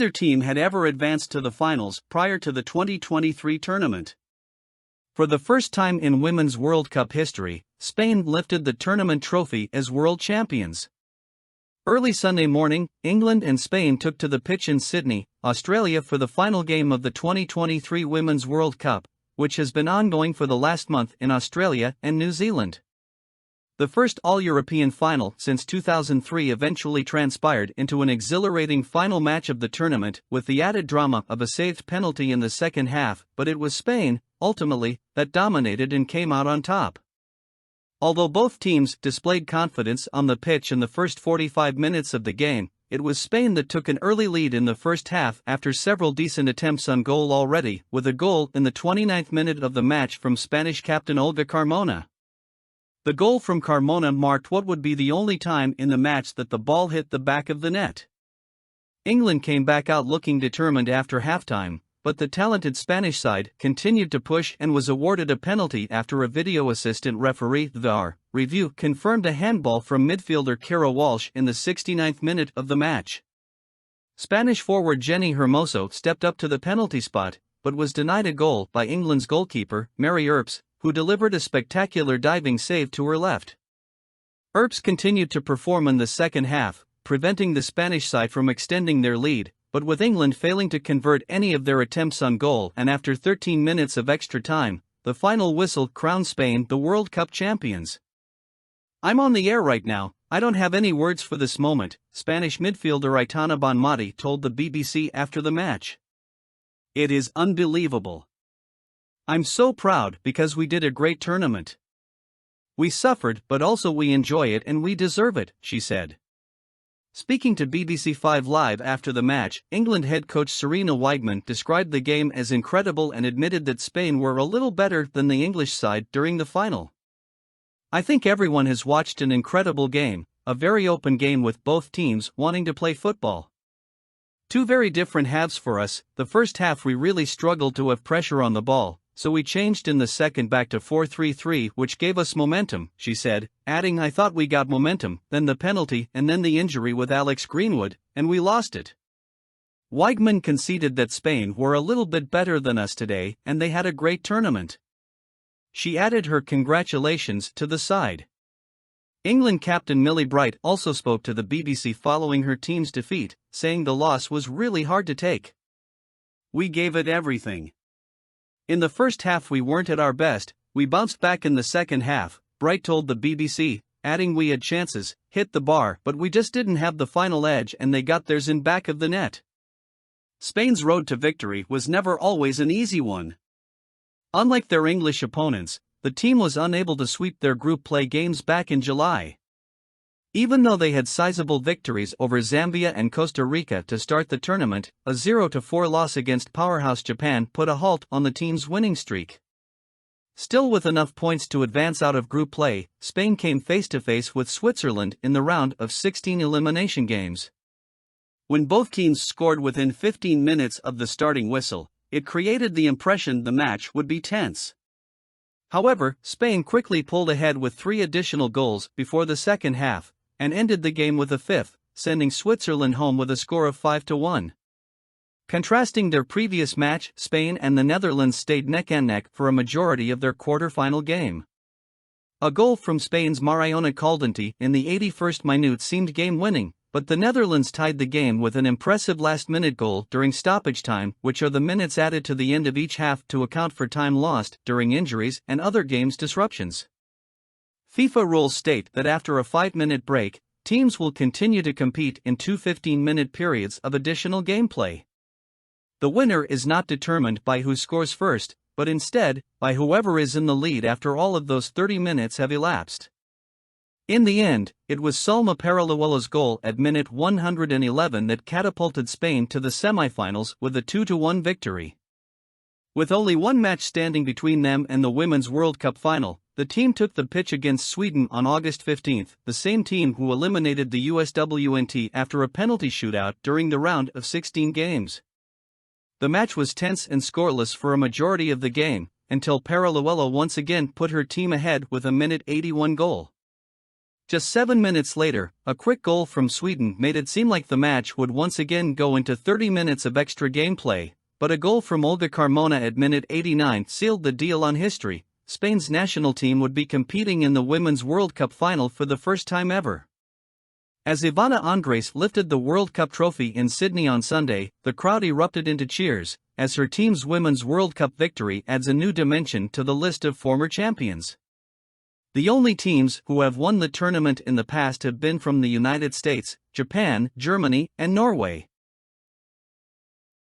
Neither team had ever advanced to the finals prior to the 2023 tournament. For the first time in Women's World Cup history, Spain lifted the tournament trophy as world champions. Early Sunday morning, England and Spain took to the pitch in Sydney, Australia for the final game of the 2023 Women's World Cup, which has been ongoing for the last month in Australia and New Zealand. The first all-European final since 2003 eventually transpired into an exhilarating final match of the tournament with the added drama of a saved penalty in the second half, but it was Spain, ultimately, that dominated and came out on top. Although both teams displayed confidence on the pitch in the first 45 minutes of the game, it was Spain that took an early lead in the first half after several decent attempts on goal already, with a goal in the 29th minute of the match from Spanish captain Olga Carmona. The goal from Carmona marked what would be the only time in the match that the ball hit the back of the net. England came back out looking determined after halftime, but the talented Spanish side continued to push and was awarded a penalty after a video assistant referee (VAR) review confirmed a handball from midfielder Kira Walsh in the 69th minute of the match. Spanish forward Jenny Hermoso stepped up to the penalty spot, but was denied a goal by England's goalkeeper, Mary Earps, who delivered a spectacular diving save to her left. Earps continued to perform in the second half, preventing the Spanish side from extending their lead, but with England failing to convert any of their attempts on goal, and after 13 minutes of extra time, the final whistle crowned Spain the World Cup champions. "I'm on the air right now, I don't have any words for this moment," Spanish midfielder Aitana Bonmati told the BBC after the match. "It is unbelievable. I'm so proud because we did a great tournament. We suffered but also we enjoy it and we deserve it," she said. Speaking to BBC 5 Live after the match, England head coach Sarina Wiegman described the game as incredible and admitted that Spain were a little better than the English side during the final. "I think everyone has watched an incredible game, a very open game with both teams wanting to play football. Two very different halves for us. The first half we really struggled to have pressure on the ball, so we changed in the second back to 4-3-3, which gave us momentum," she said, adding, "I thought we got momentum, then the penalty and then the injury with Alex Greenwood, and we lost it." Wiegman conceded that Spain were a little bit better than us today and they had a great tournament. She added her congratulations to the side. England captain Millie Bright also spoke to the BBC following her team's defeat, saying the loss was really hard to take. "We gave it everything. In the first half we weren't at our best, we bounced back in the second half," Bright told the BBC, adding, "We had chances, hit the bar, but we just didn't have the final edge and they got theirs in back of the net." Spain's road to victory was never always an easy one. Unlike their English opponents, the team was unable to sweep their group play games back in July. Even though they had sizable victories over Zambia and Costa Rica to start the tournament, a 0-4 loss against powerhouse Japan put a halt on the team's winning streak. Still with enough points to advance out of group play, Spain came face-to-face with Switzerland in the round of 16 elimination games. When both teams scored within 15 minutes of the starting whistle, it created the impression the match would be tense. However, Spain quickly pulled ahead with 3 additional goals before the second half, and ended the game with a 5th, sending Switzerland home with a score of 5-1. Contrasting their previous match, Spain and the Netherlands stayed neck-and-neck for a majority of their quarter-final game. A goal from Spain's Mariona Caldentey in the 81st minute seemed game-winning, but the Netherlands tied the game with an impressive last-minute goal during stoppage time, which are the minutes added to the end of each half to account for time lost during injuries and other games disruptions. FIFA rules state that after a 5-minute break, teams will continue to compete in 2 15-minute periods of additional gameplay. The winner is not determined by who scores first, but instead, by whoever is in the lead after all of those 30 minutes have elapsed. In the end, it was Salma Paralluela's goal at minute 111 that catapulted Spain to the semifinals with a 2-1 victory. With only one match standing between them and the Women's World Cup final, the team took the pitch against Sweden on August 15, the same team who eliminated the USWNT after a penalty shootout during the round of 16 games. The match was tense and scoreless for a majority of the game, until Paralluela once again put her team ahead with a minute 81 goal. Just 7 minutes later, a quick goal from Sweden made it seem like the match would once again go into 30 minutes of extra gameplay, but a goal from Olga Carmona at minute 89 sealed the deal on history. Spain's national team would be competing in the Women's World Cup final for the first time ever. As Ivana Andres lifted the World Cup trophy in Sydney on Sunday, the crowd erupted into cheers, as her team's Women's World Cup victory adds a new dimension to the list of former champions. The only teams who have won the tournament in the past have been from the United States, Japan, Germany, and Norway.